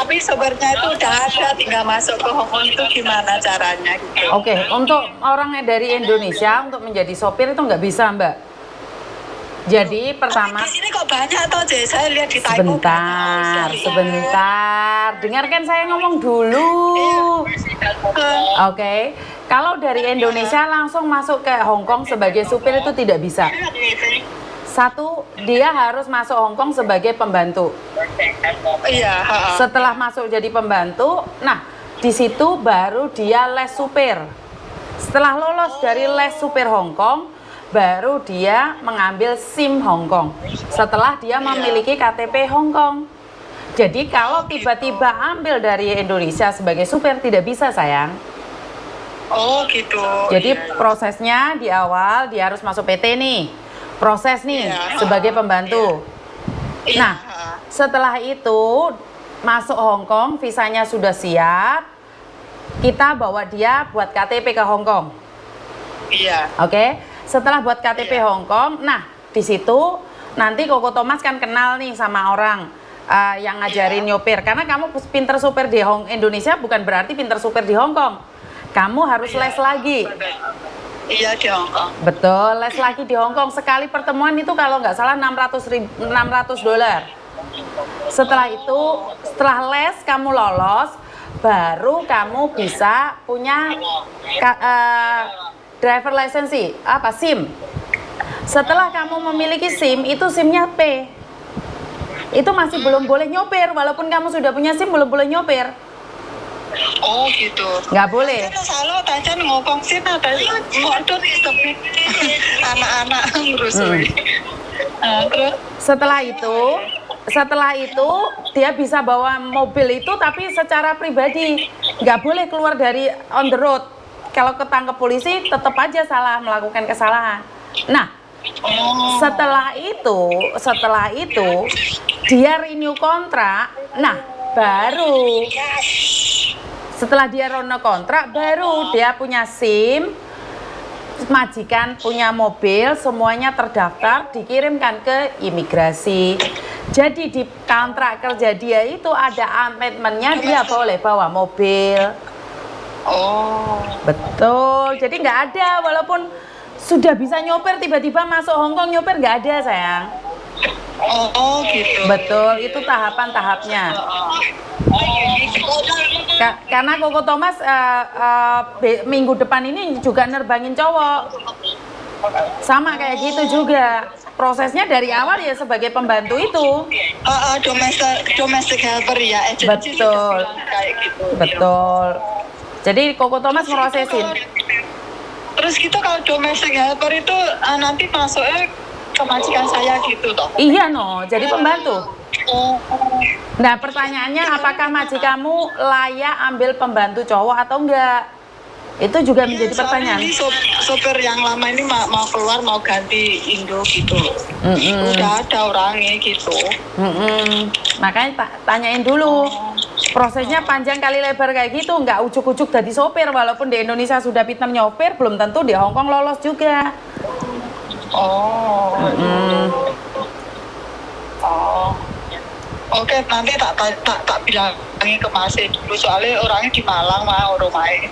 Tapi sopirnya itu udah ada, tinggal masuk ke Hong Kong itu gimana caranya gitu. Oke, untuk orang dari Indonesia untuk menjadi sopir itu nggak bisa, Mbak. Jadi pertama, di sini kok banyak toh, saya lihat di Taiwan. Sebentar, dengarkan saya ngomong dulu. Oke, kalau dari Indonesia langsung masuk ke Hong Kong sebagai supir itu tidak bisa. Satu, dia harus masuk Hong Kong sebagai pembantu. Iya. Setelah masuk jadi pembantu, nah di situ baru dia les supir. Setelah lolos dari les supir Hong Kong, baru dia mengambil SIM Hong Kong. Setelah dia memiliki KTP Hong Kong. Jadi kalau tiba-tiba ambil dari Indonesia sebagai supir tidak bisa, sayang. Oh gitu. Jadi prosesnya di awal dia harus masuk PT nih. Proses nih sebagai pembantu. Nah, setelah itu masuk Hong Kong, visanya sudah siap. Kita bawa dia buat KTP ke Hong Kong. Iya. Oke. Setelah buat KTP Hong Kong, nah di situ nanti Koko Thomas kan kenal nih sama orang yang ngajarin nyopir. Karena kamu pinter supir di Indonesia bukan berarti pinter supir di Hong Kong. Kamu harus les lagi. Iya, di Hong Kong. Betul, les lagi di Hong Kong. Sekali pertemuan itu kalau nggak salah $600. Setelah itu, setelah les kamu lolos, baru kamu bisa punya driver license, SIM. Setelah kamu memiliki SIM, itu SIM-nya P. Itu masih belum boleh nyopir, walaupun kamu sudah punya SIM belum boleh nyopir. Oh gitu. Nggak boleh. Kalau tanya ngomong sih, anak-anak ngerusui. Setelah itu dia bisa bawa mobil itu, tapi secara pribadi nggak boleh keluar dari on the road. Kalau ketangkep polisi tetap aja salah, melakukan kesalahan. Nah, setelah itu dia renew kontrak. Nah, baru setelah dia renew kontrak, baru dia punya SIM, majikan punya mobil, semuanya terdaftar, dikirimkan ke imigrasi. Jadi di kontrak kerja dia itu ada amendmentnya, dia boleh bawa mobil. Oh, betul. Jadi nggak ada, walaupun sudah bisa nyopir, tiba-tiba masuk Hong Kong nyopir nggak ada, sayang. Oh gitu. Betul, itu tahapan-tahapnya. Karena Koko Thomas minggu depan ini juga nerbangin cowok. Sama kayak gitu juga. Prosesnya dari awal ya sebagai pembantu itu. Domestic helper ya. Betul. Betul. Jadi Koko Thomas ngerosesin. Terus gitu kalau domestic helper itu nanti masuknya ke majikan saya gitu toh? Iya no, jadi pembantu. Nah pertanyaannya, apakah majikanmu layak ambil pembantu cowok atau enggak? Itu juga menjadi pertanyaan. Ini sopir yang lama ini mau keluar, mau ganti Indo gitu. Udah ada orangnya gitu. Makanya tanyain dulu. Prosesnya panjang kali lebar kayak gitu, nggak ujuk-ujuk jadi sopir. Walaupun di Indonesia sudah pintar nyopir, belum tentu di Hong Kong lolos juga. Oh. Oke, nanti tak bilangin ke Mas dulu, soalnya orangnya di Malang mah orang main.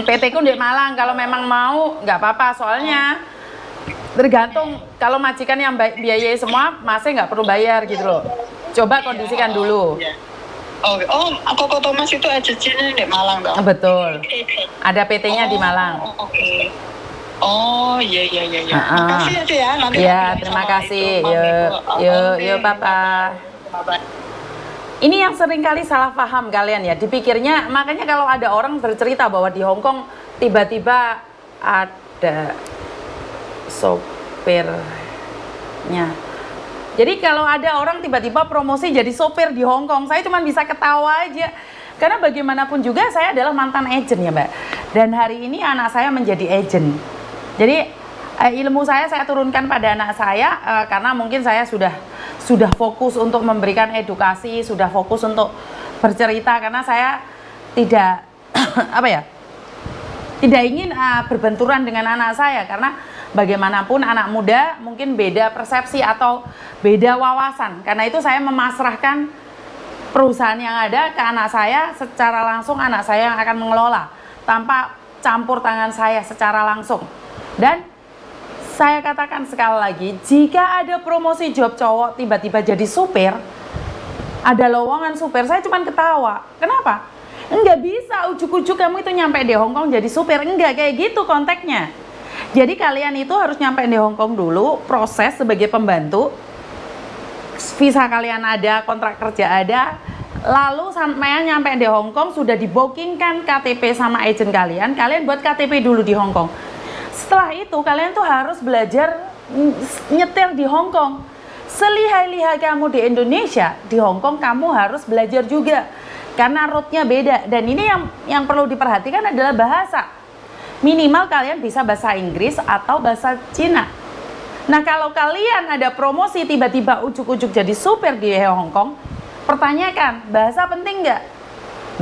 PT ku di Malang, kalau memang mau nggak apa-apa, soalnya tergantung. Kalau majikan yang biayai semua, Masnya nggak perlu bayar gitu loh. Coba kondisikan dulu. Oh, Koko Thomas itu agensinya di Malang dong? Betul. Ada PT-nya di Malang. Oke. Oh, iya. Makasih ya, nanti. Ya, terima kasih. Yuk, Papa. Ini yang sering kali salah paham kalian ya. Dipikirnya, makanya kalau ada orang bercerita bahwa di Hong Kong tiba-tiba ada sopirnya. Jadi kalau ada orang tiba-tiba promosi jadi sopir di Hong Kong, saya cuma bisa ketawa aja. Karena bagaimanapun juga saya adalah mantan agent ya Mbak. Dan hari ini anak saya menjadi agent. Jadi ilmu saya turunkan pada anak saya karena mungkin saya sudah fokus untuk memberikan edukasi, sudah fokus untuk bercerita, karena saya tidak tidak ingin berbenturan dengan anak saya, karena bagaimanapun anak muda mungkin beda persepsi atau beda wawasan. Karena itu saya memasrahkan perusahaan yang ada ke anak saya, secara langsung anak saya yang akan mengelola tanpa campur tangan saya secara langsung. Dan saya katakan sekali lagi, jika ada promosi job cowok tiba-tiba jadi supir, ada lowongan supir, saya cuma ketawa. Kenapa? Enggak bisa ujuk-ujuk kamu itu nyampe di Hong Kong jadi supir, enggak kayak gitu konteksnya. Jadi kalian itu harus nyampe di Hong Kong dulu, proses sebagai pembantu, visa kalian ada, kontrak kerja ada, lalu sampai nyampe di Hong Kong sudah dibookingkan KTP sama agent kalian buat KTP dulu di Hong Kong. Setelah itu kalian tuh harus belajar nyetir di Hong Kong. Selihai-lihai kamu di Indonesia, di Hong Kong kamu harus belajar juga karena route-nya beda. Dan ini yang perlu diperhatikan adalah bahasa. Minimal kalian bisa bahasa Inggris atau bahasa Cina. Nah, kalau kalian ada promosi tiba-tiba ujuk-ujuk jadi supir di Hong Kong, pertanyakan, bahasa penting nggak?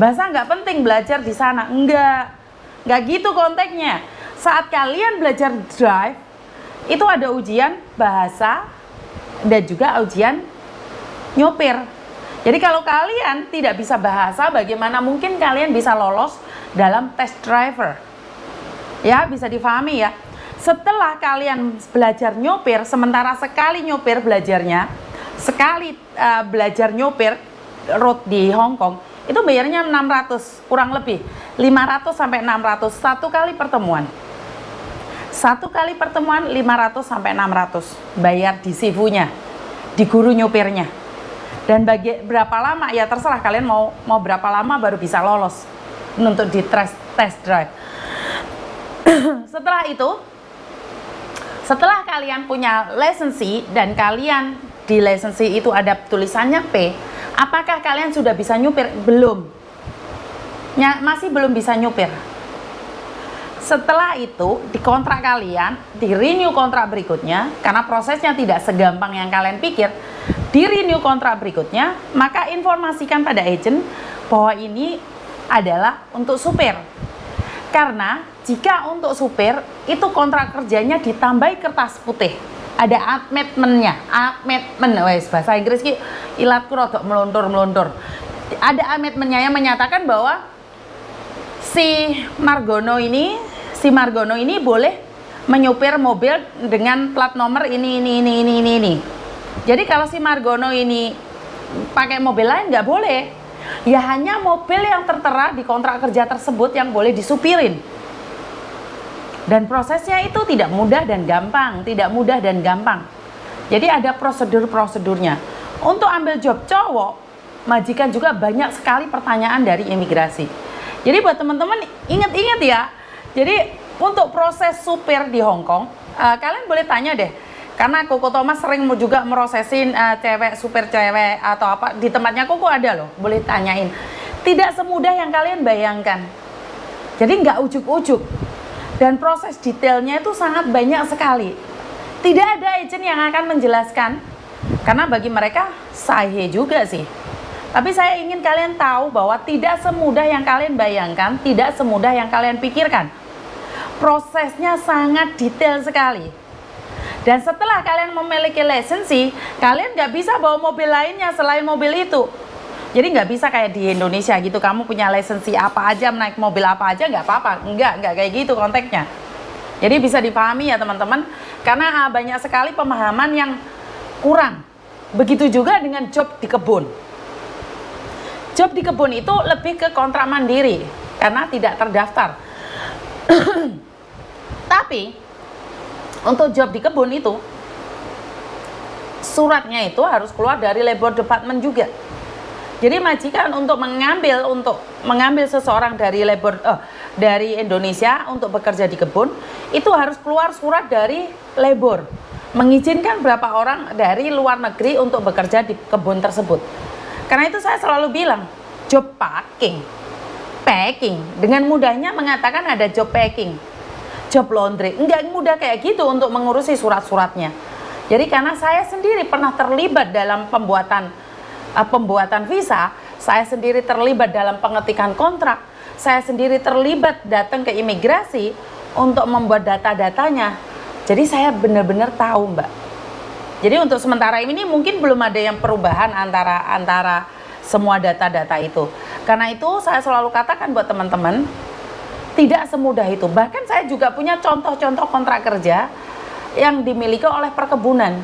Bahasa nggak penting belajar di sana? Nggak gitu konteksnya. Saat kalian belajar drive, itu ada ujian bahasa dan juga ujian nyopir. Jadi kalau kalian tidak bisa bahasa, bagaimana mungkin kalian bisa lolos dalam tes driver? Ya, bisa difahami ya. Setelah kalian belajar nyopir, sementara sekali nyopir belajarnya, sekali belajar nyopir road di Hong Kong, itu bayarnya 600, kurang lebih 500 sampai 600 satu kali pertemuan. Satu kali pertemuan 500 sampai 600 bayar di sifunya, di guru nyopirnya. Dan bagi berapa lama ya terserah kalian mau berapa lama baru bisa lolos untuk di test drive. Setelah kalian punya lisensi dan kalian di lisensi itu ada tulisannya P, apakah kalian sudah bisa nyupir? Belum. Masih belum bisa nyupir. Setelah itu di kontrak kalian, di renew kontrak berikutnya, karena prosesnya tidak segampang yang kalian pikir, di renew kontrak berikutnya, maka informasikan pada agent bahwa ini adalah untuk supir. Karena jika untuk supir itu kontrak kerjanya ditambahi kertas putih, ada admitment-nya, bahasa Inggris ki ilatku rodok melontor. Ada admitment-nya yang menyatakan bahwa si Margono ini boleh menyupir mobil dengan plat nomor ini. Jadi kalau si Margono ini pakai mobil lain nggak boleh. Ya hanya mobil yang tertera di kontrak kerja tersebut yang boleh disupirin. Dan prosesnya itu tidak mudah dan gampang. Jadi ada prosedurnya. Untuk ambil job cowok, majikan juga banyak sekali pertanyaan dari imigrasi. Jadi buat teman-teman ingat-ingat ya. Jadi untuk proses supir di Hong Kong, kalian boleh tanya deh. Karena Koko Thomas sering juga merosesin supir cewek atau apa di tempatnya Koko ada loh, boleh tanyain. Tidak semudah yang kalian bayangkan. Jadi nggak ujuk-ujuk. Dan proses detailnya itu sangat banyak sekali. Tidak ada agent yang akan menjelaskan. Karena bagi mereka sahih juga sih. Tapi saya ingin kalian tahu bahwa tidak semudah yang kalian bayangkan, tidak semudah yang kalian pikirkan. Prosesnya sangat detail sekali. Dan setelah kalian memiliki lisensi, kalian nggak bisa bawa mobil lainnya selain mobil itu. Jadi nggak bisa kayak di Indonesia gitu, kamu punya lisensi apa aja, naik mobil apa aja nggak apa-apa. Nggak kayak gitu konteksnya. Jadi bisa dipahami ya teman-teman, karena banyak sekali pemahaman yang kurang. Begitu juga dengan job di kebun. Job di kebun itu lebih ke kontrak mandiri, karena tidak terdaftar. Tapi untuk job di kebun itu suratnya itu harus keluar dari labor department juga. Jadi majikan untuk mengambil seseorang dari Indonesia untuk bekerja di kebun itu harus keluar surat dari labor mengizinkan berapa orang dari luar negeri untuk bekerja di kebun tersebut. Karena itu saya selalu bilang job packing dengan mudahnya mengatakan ada job packing, job laundry, enggak mudah kayak gitu untuk mengurusi surat-suratnya. Jadi karena saya sendiri pernah terlibat dalam pembuatan visa, saya sendiri terlibat dalam pengetikan kontrak, saya sendiri terlibat datang ke imigrasi untuk membuat data-datanya. Jadi saya benar-benar tahu, Mbak. Jadi untuk sementara ini mungkin belum ada yang perubahan antara semua data-data itu. Karena itu saya selalu katakan buat teman-teman, tidak semudah itu. Bahkan saya juga punya contoh-contoh kontrak kerja yang dimiliki oleh perkebunan.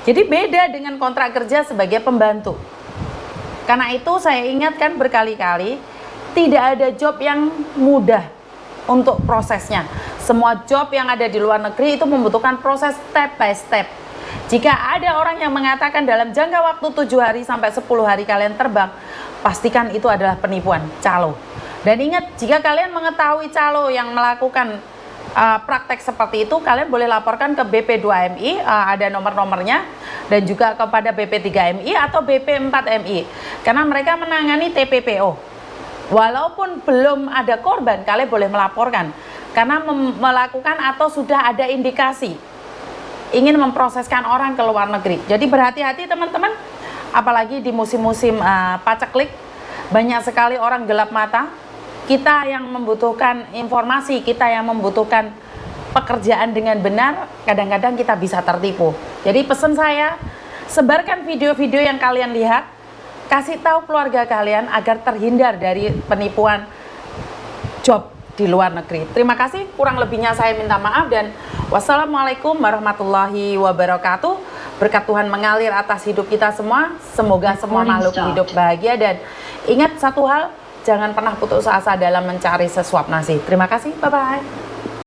Jadi beda dengan kontrak kerja sebagai pembantu. Karena itu saya ingatkan berkali-kali, tidak ada job yang mudah untuk prosesnya. Semua job yang ada di luar negeri itu membutuhkan proses step by step. Jika ada orang yang mengatakan dalam jangka waktu 7 hari sampai 10 hari kalian terbang, pastikan itu adalah penipuan, calo. Dan ingat, jika kalian mengetahui calo yang melakukan praktek seperti itu, kalian boleh laporkan ke BP2MI, ada nomor-nomornya, dan juga kepada BP3MI atau BP4MI, karena mereka menangani TPPO. Walaupun belum ada korban, kalian boleh melaporkan, karena melakukan atau sudah ada indikasi ingin memproseskan orang ke luar negeri. Jadi berhati-hati teman-teman, apalagi di musim-musim paceklik, banyak sekali orang gelap mata. Kita yang membutuhkan informasi, kita yang membutuhkan pekerjaan dengan benar, kadang-kadang kita bisa tertipu. Jadi pesan saya, sebarkan video-video yang kalian lihat, kasih tahu keluarga kalian agar terhindar dari penipuan job di luar negeri. Terima kasih, kurang lebihnya saya minta maaf, dan wassalamualaikum warahmatullahi wabarakatuh. Berkat Tuhan mengalir atas hidup kita semua. Semoga semua makhluk hidup bahagia, dan ingat satu hal, jangan pernah putus asa dalam mencari sesuap nasi. Terima kasih, bye-bye.